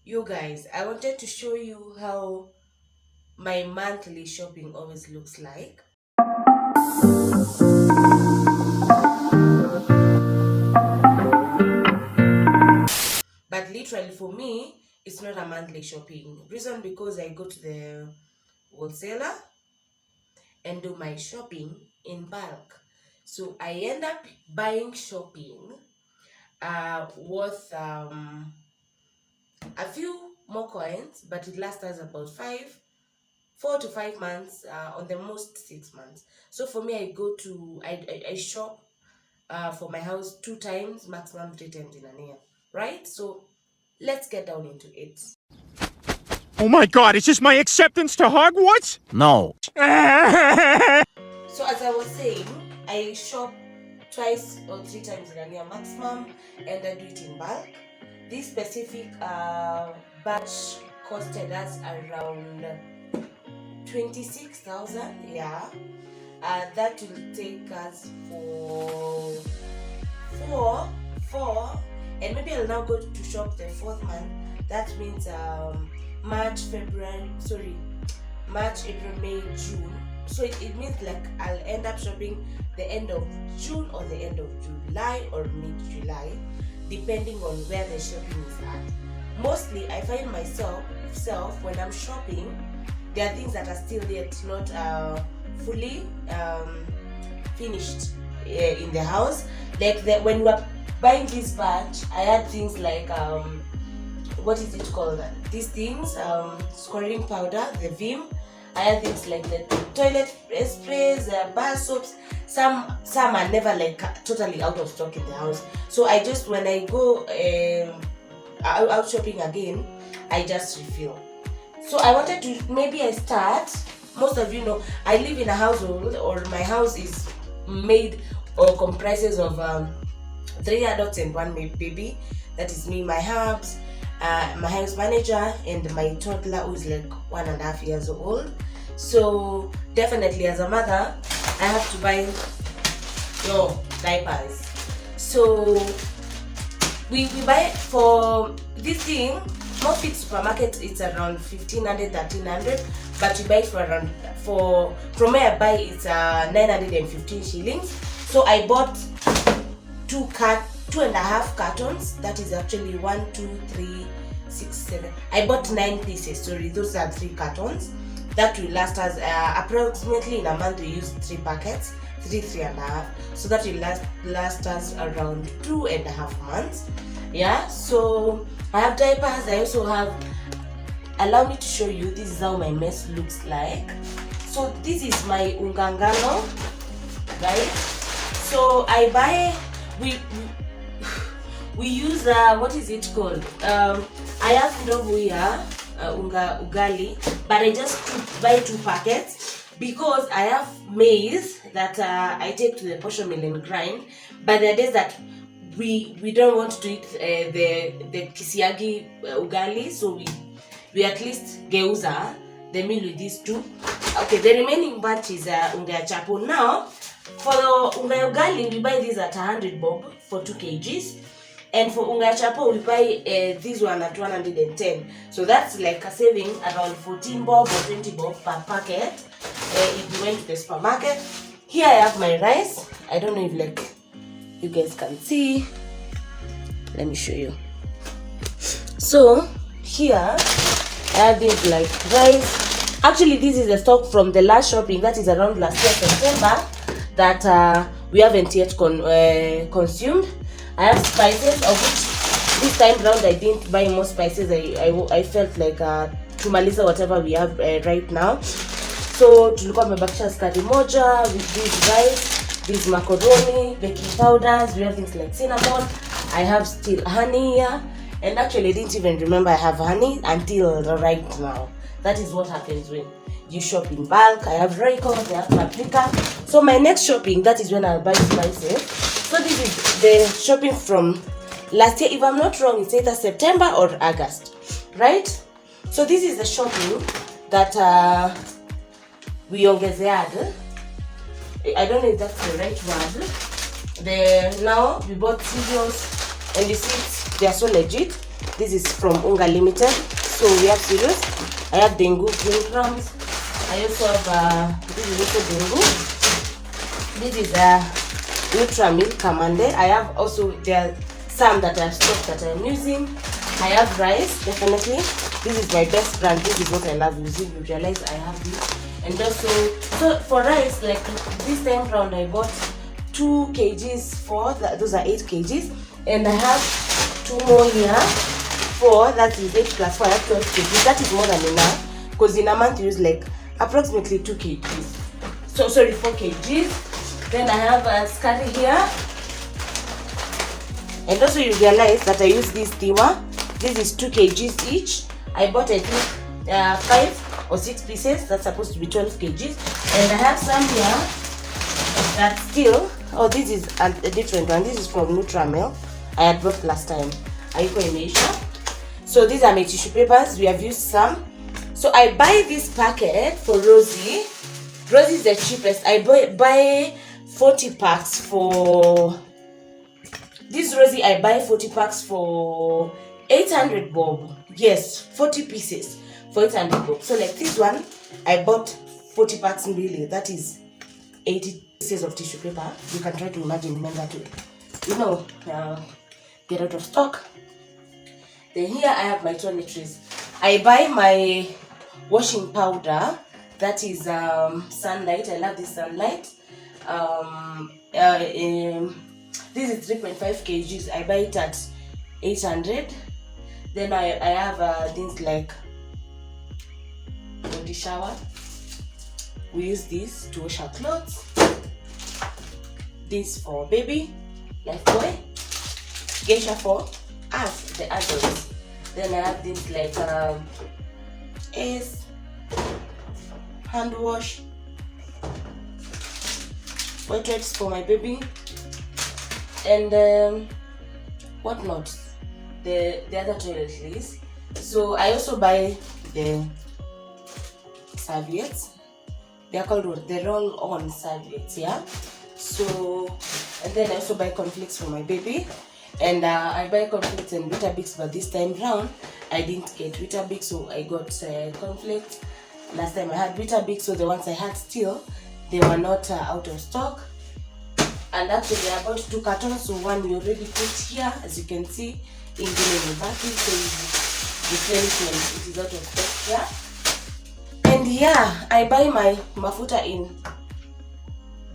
You guys, I wanted to show you how my monthly shopping always looks like. But literally for me, it's not a monthly shopping. Reason because I go to the wholesaler and do my shopping in bulk. So I end up buying shopping worth a few more coins, but it lasts us about 4 to 5 months, on the most 6 months. So for me, I shop for my house 2 times, maximum 3 times in a year, right? So let's get down into it. Oh my god, is this my acceptance to Hogwarts? No. So as I was saying, I shop 2 or 3 times in a year maximum, and I do it in bulk. This specific batch costed us around 26,000. Yeah, that will take us for four, four, and maybe I'll now go to shop the fourth month. That means March, February, sorry, March, April, May, June. So it means like I'll end up shopping the end of June or the end of July or mid-July, depending on where the shopping is at. Mostly, I find myself when I'm shopping, there are things that are still yet not fully finished in the house. Like when we were buying this batch, I had things like what is it called? These things, scoring powder, the Vim. I had things like the toilet sprays, bar soaps. Some are never like totally out of stock in the house. So I just, when I go out shopping again, I just refill. So I wanted to, maybe I start. Most of you know I live in a household, or my house is made or comprises of 3 adults and 1 baby. That is me, my herbs, my house manager, and my toddler who is like 1.5 years old. So definitely as a mother, I have to buy diapers. So we buy for this thing. Most big supermarket it's around 1,500, 1,300, but we buy it for around, from where I buy it's 915 shillings. So I bought 2.5 cartons. That is actually 1, 2, 3, 6, 7. I bought 9 pieces. Sorry, those are 3 cartons. That will last us approximately in a month. We use 3 packets, 3.5. So that will last us around 2.5 months. Yeah. So I have diapers. I also have. Allow me to show you. This is how my mess looks like. So this is my ungangano, right? So I buy. We use what is it called? I have ndovu here, ugali, but I just buy 2 packets because I have maize that I take to the portion mill and grind. But there are days that we don't want to eat the kisiagi ugali, so we at least geuza the meal with these 2. Okay, the remaining batch is unga chapo. Now for the unga ugali, we buy these at 100 bob for 2 kgs. And for unga chapo, we buy this one at 110. So that's like a saving around 14 bob or 20 bob per packet if you went to the supermarket. Here I have my rice. I don't know if like you guys can see. Let me show you. So here I have this like rice. Actually, this is the stock from the last shopping. That is around last year September that we haven't yet consumed. I have spices, of which this time round I didn't buy more spices. I felt like to maliza whatever we have right now. So tulikuwa tumebakisha skari moja with this rice, this macaroni, baking powders. We have things like cinnamon. I have still honey here, and actually I didn't even remember I have honey until right now. That is what happens when you shop in bulk. I have Royco, I have paprika. So my next shopping, that is when I'll buy spices. So this is the shopping from last year. If I'm not wrong, it's either September or August, right? So this is the shopping that we ongezead. I don't know if that's the right word. Now we bought cereals, and you see they are so legit. This is from Unga Limited. So we have cereals. I have Dengu green crumbs. I also have this is also Dengu. This is Nutramil Kamande. I have also, there are some that I've stocked that I'm using. I have rice, definitely. This is my best brand. This is what I love using. You realize I have this. And also, so for rice, like this time round, I bought 2 kgs for those are 8 kgs, and I have 2 more here. 4, that is 8 plus 4. I have 12 kgs. That is more than enough because in a month you use like approximately 2 kgs. So sorry, 4 kgs. Then I have a scurry here. And also you realize that I use this tiwa. This is 2 kgs each. I bought I think 5 or 6 pieces. That's supposed to be 12 kgs. And I have some here that still, oh, this is a different one. This is from Nutramil. I had bought last time. Aiko in Asia. So these are my tissue papers. We have used some. So I buy this packet for Rosie. Rosie is the cheapest. I buy 40 packs for this Rosie. I buy 40 packs for 800 bob. Yes, 40 pieces for 800 bob. So like this one, I bought 40 packs really. That is 80 pieces of tissue paper. You can try to imagine when that will, get out of stock. Then here I have my toiletries. I buy my washing powder. That is Sunlight. I love this Sunlight. This is 3.5 kgs. I buy it at 800. Then I have things like body shower. We use this to wash our clothes. This for baby, Lifebuoy, Geisha for us, the adults. Then I have things like Ace, hand wash, wet wipes for my baby, and whatnot. The other toiletries. So I also buy the serviettes. They are called the roll-on serviettes, yeah. So, and then I also buy cornflakes for my baby, and I buy cornflakes and Weetabix, but this time round I didn't get Weetabix, so I got cornflakes. Last time I had Weetabix, so the ones I had still, they were not out of stock. And actually I bought 2 cartons, so one we already put here, as you can see, in the vacuum, so replenishment, it is out of stock here. And yeah, I buy my mafuta in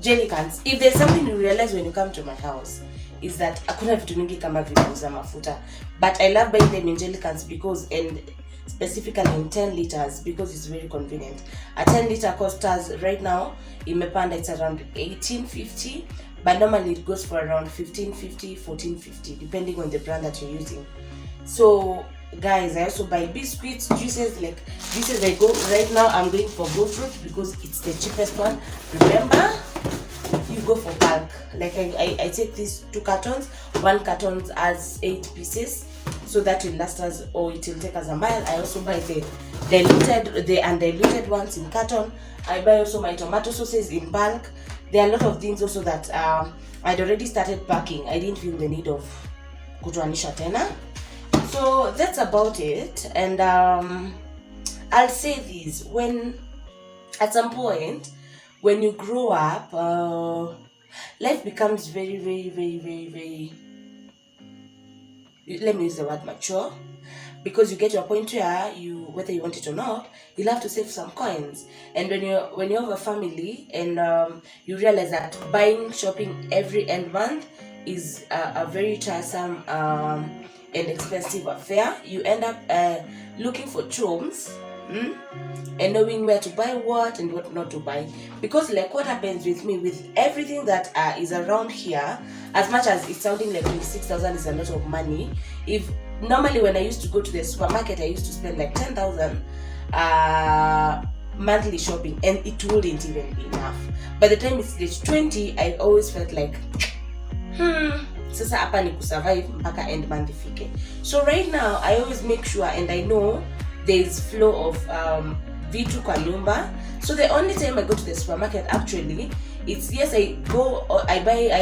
jelly cans. If there's something you realize when you come to my house, is that hakuna vitu mingi kama vitu za mafuta, but I love buying them in jelly cans because, and specifically in 10 liters, because it's very convenient. A 10 liter costs us right now imepanda, it's around 18.50, but normally it goes for around 15.50, 14.50 depending on the brand that you're using. So guys, I also buy biscuits, juices. Like juices, I go right now, I'm going for Go Fruit because it's the cheapest one. Remember, you go for bulk. Like I take these 2 cartons. 1 carton has 8 pieces, so that will last us, or it will take us a mile. I also buy the undiluted ones in carton. I buy also my tomato sauces in bulk. There are a lot of things also that I'd already started packing. I didn't feel the need of kutoanisha tena. So that's about it. And I'll say this, when at some point when you grow up, life becomes very, let me use the word mature, because you get to a point where you, whether you want it or not, you'll have to save some coins. And when you have a family and you realize that buying shopping every end month is a very tiresome and expensive affair, you end up looking for chums and knowing where to buy what and what not to buy. Because like what happens with me, with everything that is around here, as much as it's sounding like 26,000 is a lot of money, if normally when I used to go to the supermarket, I used to spend like 10,000 monthly shopping, and it wouldn't even be enough. By the time it's age 20, I always felt like sasa hapa ni kusurvive mpaka end month ifike. So right now I always make sure, and I know there is flow of vitu kwa nyumba. So the only time I go to the supermarket actually It's yes, I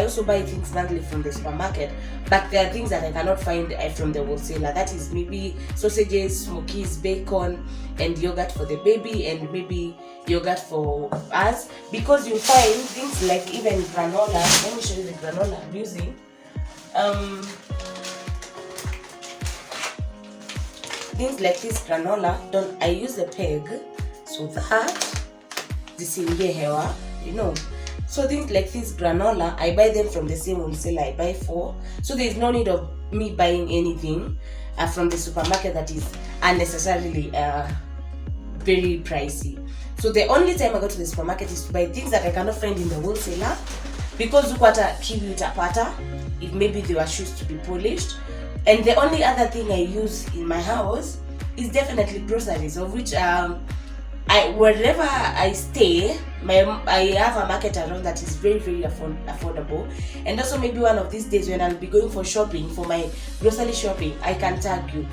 also buy things monthly from the supermarket, but there are things that I cannot find from the wholesaler. That is maybe sausages, smokies, bacon, and yogurt for the baby, and maybe yogurt for us, because you find things like even granola. Let me show you the granola I'm using. Things like this granola, I use the peg so that this in hewa, So things like this granola, I buy them from the same wholesaler I buy for. So there is no need of me buying anything from the supermarket that is unnecessarily very pricey. So the only time I go to the supermarket is to buy things that I cannot find in the wholesaler, because ukwata kiwi utapata if maybe they were shoes to be polished. And the only other thing I use in my house is definitely groceries, of which wherever I stay, I have a market around that is very, very affordable. And also maybe one of these days when I'll be going for shopping, for my grocery shopping, I can tag you.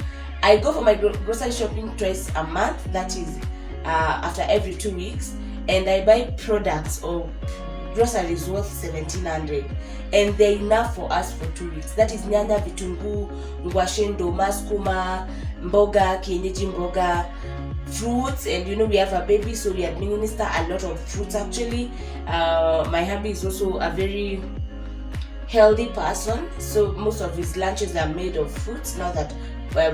I go for my grocery shopping twice a month, that is after every 2 weeks, and I buy products or groceries worth 1700, and they're enough for us for 2 weeks. That is nyanya, vitunguu, ngwashendo, maskuma, mboga, kienyeji mboga, fruits, and we have a baby, so we administer a lot of fruits actually. My hubby is also a very healthy person, so most of his lunches are made of fruits now that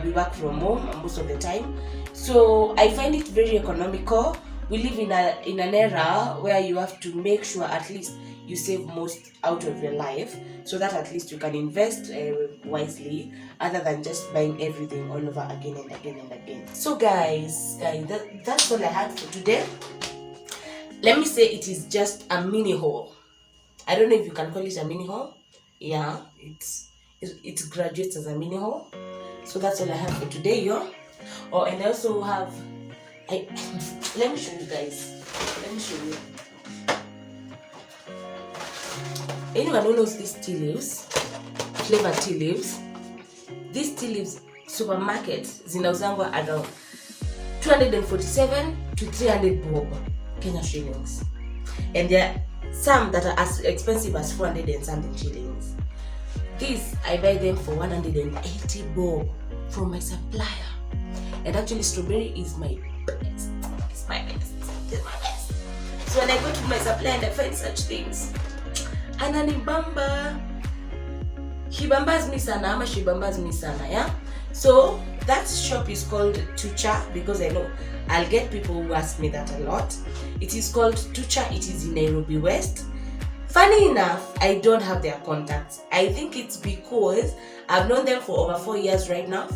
we work from home most of the time. So I find it very economical. We live in an era where you have to make sure at least you save most out of your life, so that at least you can invest wisely, other than just buying everything all over again and again and again. So guys, that's all I had for today. Let me say it is just a mini haul. I don't know if you can call it a mini haul. Yeah, it graduates as a mini haul. So that's all I have for today, yo. Oh, and I also have let me show you guys. Let me show you. Anyone who knows these tea leaves, flavor tea leaves, these tea leaves supermarket zinauzangwa around 247 to 300 bob Kenya shillings, and there are some that are as expensive as 400 and something shillings. These I buy them for 180 bob from my supplier, and actually strawberry is my best. It's my best. It's my best. So when I go to my supplier and I find such things, ananibamba, shibambas me sana ama shibambas me sana, yeah. So that shop is called Tucha, because I know I'll get people who ask me that a lot. It is called Tucha. It is in Nairobi West. Funny enough, I don't have their contacts. I think it's because I've known them for over 4 years right now.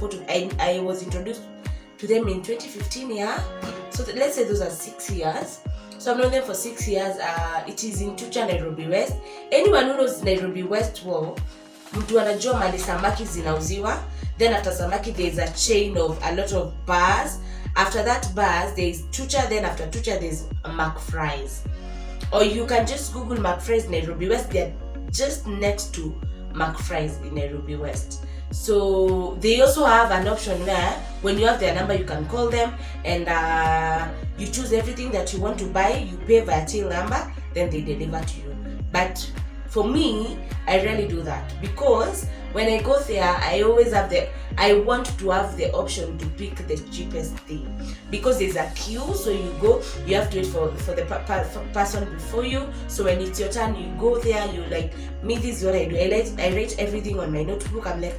I was introduced to them in 2015, yeah. So let's say those are 6 years. So I've known them for 6 years. It is in Tucha, Nairobi West. Anyone who knows Nairobi West well, mtu anajua mali samaki zinauziwa. Then after samaki there is a chain of a lot of bars. After that bars there is Tucha. Then after Tucha there is McFry's. Or you can just Google McFry's Nairobi West. They're just next to McFry's in Nairobi West. So they also have an option where when you have their number you can call them, and you choose everything that you want to buy, you pay via till number, then they deliver to you. But for me, I rarely do that, because when I go there, I want to have the option to pick the cheapest thing, because there's a queue. So you go, you have to wait for the person before you. So when it's your turn, you go there, you like, me, this is what I do. I write everything on my notebook. I'm like,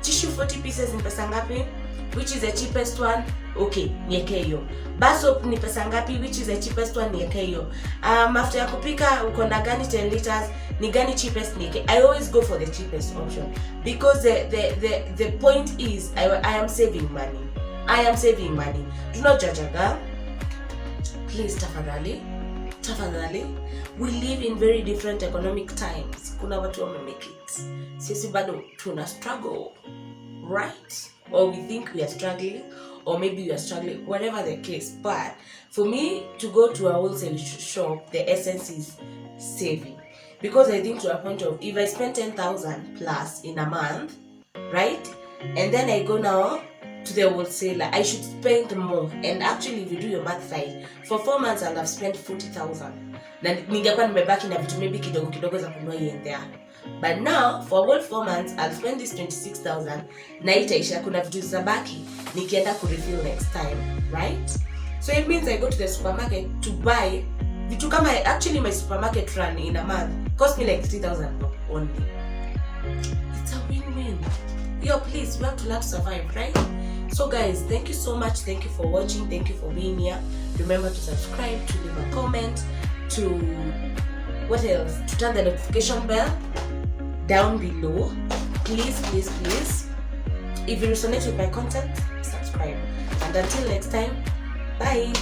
tissue 40 pieces in pesa ngapi? Which is the cheapest one? Okay, nieke hiyo. Bar soap ni pesa ngapi? Which is the cheapest one? Nieke hiyo. After ya kupika uko na gani 10 liters? Ni gani cheapest nieke? I always go for the cheapest option, because the point is I am saving money. I am saving money. Do not judge a girl. Please, tafadhali. We live in very different economic times. Kuna watu wamemake it. Sisi bado tuna struggle, right? Or we think we are struggling, or maybe we are struggling, whatever the case. But for me to go to a wholesale shop, the essence is saving. Because I think to a point of, if I spend 10,000 plus in a month, right? And then I go now to the wholesaler, I should spend more. And actually, if you do your math right, for 4 months I'll have spent 40,000. Na ningekuwa nimebaki na vitu maybe kidogo za kununua here and there. But now for all 4 months I'll spend this 26,000 na itaisha, kuna vitu zabaki nikienda ku refill next time, right? So it means I go to the supermarket to buy vitu kama, actually my supermarket run in a month cost me like 3,000 only. It's a win-win. Yo, please, we have to learn to survive, right? So guys, thank you so much. Thank you for watching. Thank you for being here. Remember to subscribe, to leave a comment, to what else? To turn the notification bell down below. Please, please, please. If you resonate with my content, subscribe. And until next time, bye.